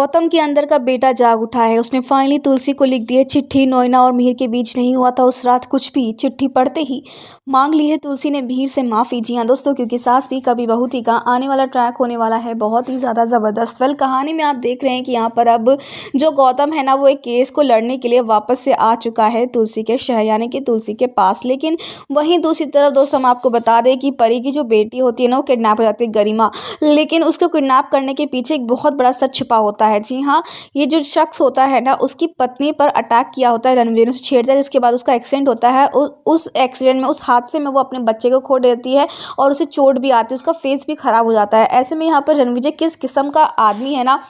गौतम के अंदर का बेटा जाग उठा है। उसने फाइनली तुलसी को लिख दी है चिट्ठी। नोएना और मिहिर के बीच नहीं हुआ था उस रात कुछ भी। चिट्ठी पढ़ते ही मांग ली है तुलसी ने मिहिर से माफ़ी। जी हाँ दोस्तों, क्योंकि सास भी कभी बहू थी का आने वाला ट्रैक होने वाला है बहुत ही ज़्यादा ज़बरदस्त। वेल, कहानी में आप देख रहे हैं कि यहाँ पर अब जो गौतम है ना, वो एक केस को लड़ने के लिए वापस से आ चुका है तुलसी के शहर, यानी कि तुलसी के पास। लेकिन वहीं दूसरी तरफ दोस्त हम आपको बता दें कि परी की जो बेटी होती है ना, वो किडनैप हो जाती है, गरिमा। लेकिन उसको किडनैप करने के पीछे एक बहुत बड़ा सच छिपा होता है। जी हाँ, ये जो शख्स होता है ना, उसकी पत्नी पर अटैक किया होता है रणवीर ने, उसे छेड़ता है, जिसके बाद उसका एक्सीडेंट होता है। उस एक्सीडेंट में, उस हादसे में वो अपने बच्चे को खो देती है और उसे चोट भी आती है, उसका फेस भी खराब हो जाता है। ऐसे में यहाँ पर रणविजय किस किस्म का आदमी है ना,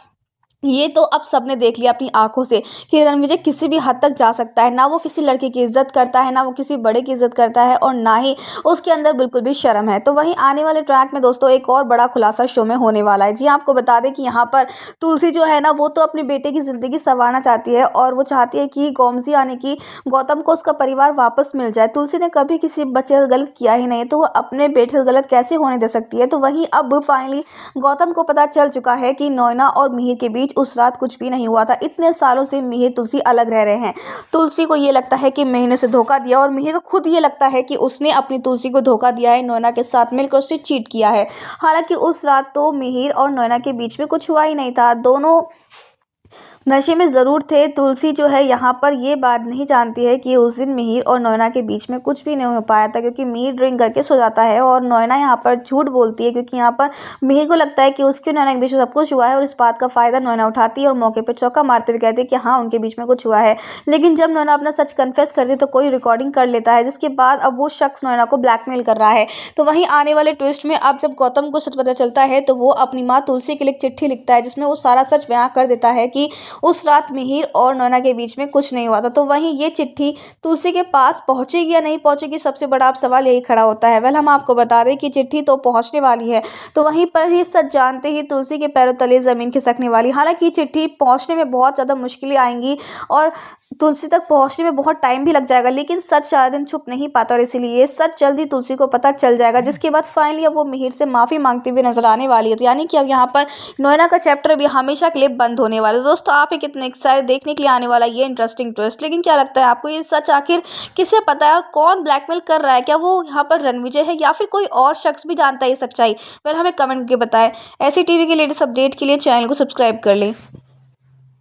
ये तो अब सबने देख लिया अपनी आंखों से कि रणविजय किसी भी हद तक जा सकता है। ना वो किसी लड़के की इज्जत करता है, ना वो किसी बड़े की इज्जत करता है, और ना ही उसके अंदर बिल्कुल भी शर्म है। तो वहीं आने वाले ट्रैक में दोस्तों एक और बड़ा खुलासा शो में होने वाला है। जी, आपको बता दें कि यहाँ पर तुलसी जो है ना, वो तो अपने बेटे की ज़िंदगी संवारना चाहती है और वो चाहती है कि गोमती यानी कि गौतम को उसका परिवार वापस मिल जाए। तुलसी ने कभी किसी बच्चे से गलत किया ही नहीं, तो वो अपने बेटे से गलत कैसे होने दे सकती है। तो वहीं अब फाइनली गौतम को पता चल चुका है कि नोएना और मिहिर के बीच उस रात कुछ भी नहीं हुआ था। इतने सालों से मिहिर तुलसी अलग रह रहे हैं। तुलसी को ये लगता है कि मिहिर ने उसे धोखा दिया, और मिहिर को खुद ये लगता है कि उसने अपनी तुलसी को धोखा दिया है, नोएना के साथ मिलकर उसने चीट किया है। हालांकि उस रात तो मिहिर और नोएना के बीच में कुछ हुआ ही नहीं था, दोनों नशे में ज़रूर थे। तुलसी जो है यहाँ पर ये बात नहीं जानती है कि उस दिन मिहिर और नोएना के बीच में कुछ भी नहीं हो पाया था, क्योंकि मिहिर ड्रिंक करके सो जाता है और नोएना यहाँ पर झूठ बोलती है, क्योंकि यहाँ पर मिहिर को लगता है कि उसके नोएना के बीच में सब कुछ हुआ है, और इस बात का फ़ायदा नोएना उठाती है और मौके पर चौका मारते हुए कहती है कि हाँ, उनके बीच में कुछ हुआ है। लेकिन जब नोएना अपना सच कन्फेस करती है तो कोई रिकॉर्डिंग कर लेता है, जिसके बाद अब वो शख्स नोएना को ब्लैकमेल कर रहा है। तो वहीं आने वाले ट्विस्ट में अब जब गौतम को सच पता चलता है तो वो अपनी माँ तुलसी के लिए एक चिट्ठी लिखता है, जिसमें वो सारा सच बयां कर देता है कि उस रात मिहिर और नोएना के बीच में कुछ नहीं हुआ था। तो वहीं ये चिट्ठी तुलसी के पास पहुंचेगी या नहीं पहुंचेगी, सबसे बड़ा अब सवाल यही खड़ा होता है। वेल, हम आपको बता दें कि चिट्ठी तो पहुंचने वाली है, तो वहीं पर ये सच जानते ही तुलसी के पैरों तले जमीन खिसकने वाली। हालांकि चिट्ठी पहुंचने में बहुत ज़्यादा मुश्किलें आएंगी और तुलसी तक पहुंचने में बहुत टाइम भी लग जाएगा, लेकिन सच ज़्यादा दिन छुप नहीं पाता, और इसीलिए ये सच जल्दी तुलसी को पता चल जाएगा, जिसके बाद फाइनली अब वो मिहिर से माफ़ी मांगते हुए नजर आने वाली है। तो यानी कि अब यहाँ पर नोएना का चैप्टर भी हमेशा के लिए बंद होने वाला है। दोस्तों, आप ही कितने एक्साइटेड देखने के लिए आने वाला ये इंटरेस्टिंग ट्विस्ट। लेकिन क्या लगता है आपको, ये सच आखिर किसे पता है और कौन ब्लैकमेल कर रहा है? क्या वो यहाँ पर रणविजय है या फिर कोई और शख्स भी जानता है ये सच्चाई? वेल, हमें कमेंट करके बताएं। ऐसी टीवी के लेटेस्ट अपडेट के लिए चैनल को सब्सक्राइब कर लें।